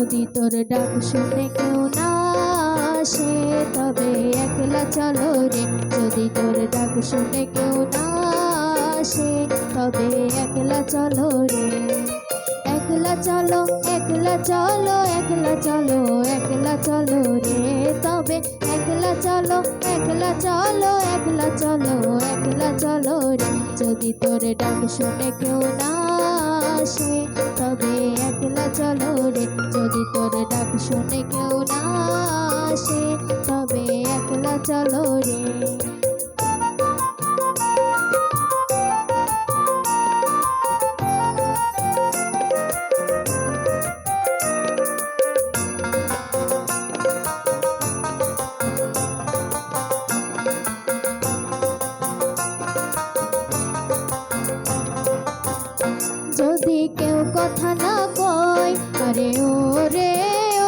যদি তোর ডাক শুনে কেউ না আসে তবে একলা চলো রে। যদি তোর ডাক শুনে কেউ না আসে তবে একলা চলো রে। একলা চলো একলা চলো একলা চলো একলা চলো রে। তবে একলা চলো একলা চলো একলা চলো একলা চলো রে। যদি তোর ডাক শুনে কেউ না আসে তবে একলা চলো রে। যদি তোর ডাক শুনে কেউ না আসে তবে একলা চলো রে। যদি কেউ কথা না কয় আরে ও রে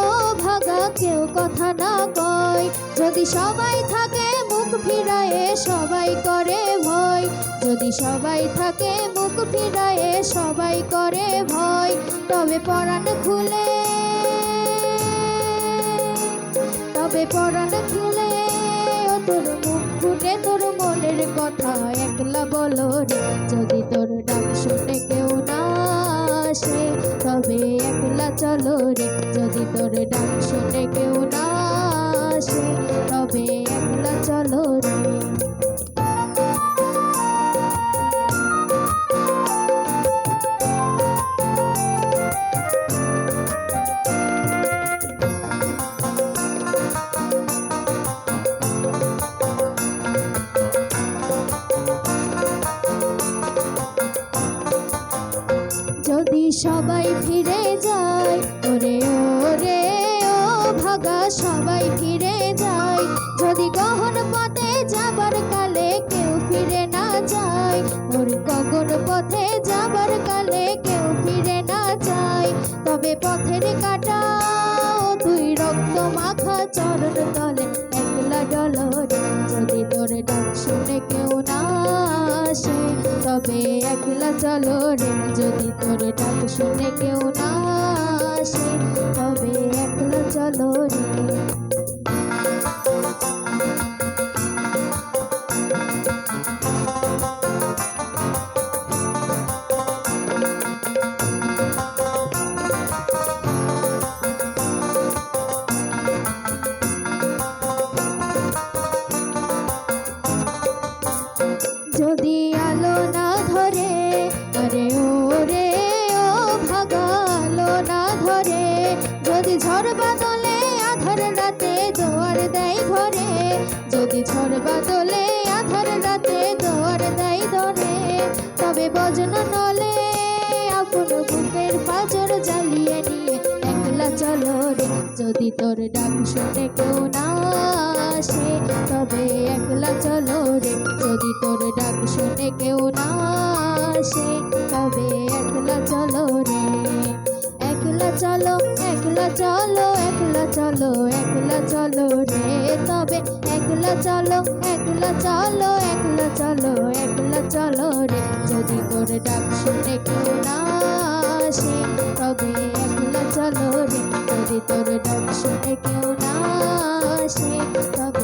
ও ভাগা কেউ কথা না কয়। যদি সবাই থাকে মুখ ফিরায়ে সবাই করে ভয়। যদি সবাই থাকে মুখ ফিরায়ে সবাই করে ভয়। তবে পরাণ খুলে তবে পরাণ খুলে ও তোর মুখ ফুটে তোর মনের কথা একলা বলো রে। যদি তোর ডাক শুনে কেউ না আসে তবে একলা চলো রে। যদি তোর ডাক শুনে কেউ না আসে তবে একলা চলো রে। যদি সবাই ফিরে যায় ওরে ওরে ও ভাগা সবাই ফিরে যায়। যদি গহন পথে যাবার কালে কেউ ফিরে না যায়। ওর গগন পথে যাবার কালে কেউ ফিরে না যায়। তবে পথের কাটা ও তুই রক্ত মাখা চরণ তলে একলা ডলো রে। যদি তোর ডাক শুনে কেউ না আসে তবে একলা চলো রে। যদি তোর ডাক শুনে কেউ না আসে তবে একলা চলো রে। যদি আলো না ধরে আরে ও রে ও ভাগা আলো না ধরে। যদি ঝড় বাদলে আধার রাতে দোয়ার দেয় ঘরে। যদি ঝড় বাদলে আধার রাতে দোয়ার দেয় ধরে। তবে বজ্র নলে আপন বুকের পাঁজর জ্বালিয়ে নিয়ে একলা চলো রে। যদি তোর ডাক শুনে কেউ না আসে তবে একলা চলো রে। যদি তোর ডাক শুনে কেউ না আসে তবে একলা চলো রে। একলা চলো একলা চলো একলা চলো একলা চলো রে। তবে একলা চলো একলা চলো একলা চলো একলা চলো রে। যদি তোর ডাক শুনে কেউ না আসে তবে একলা চলো রে। যদি তোর ডাক শুনে কেউ না আসে তবে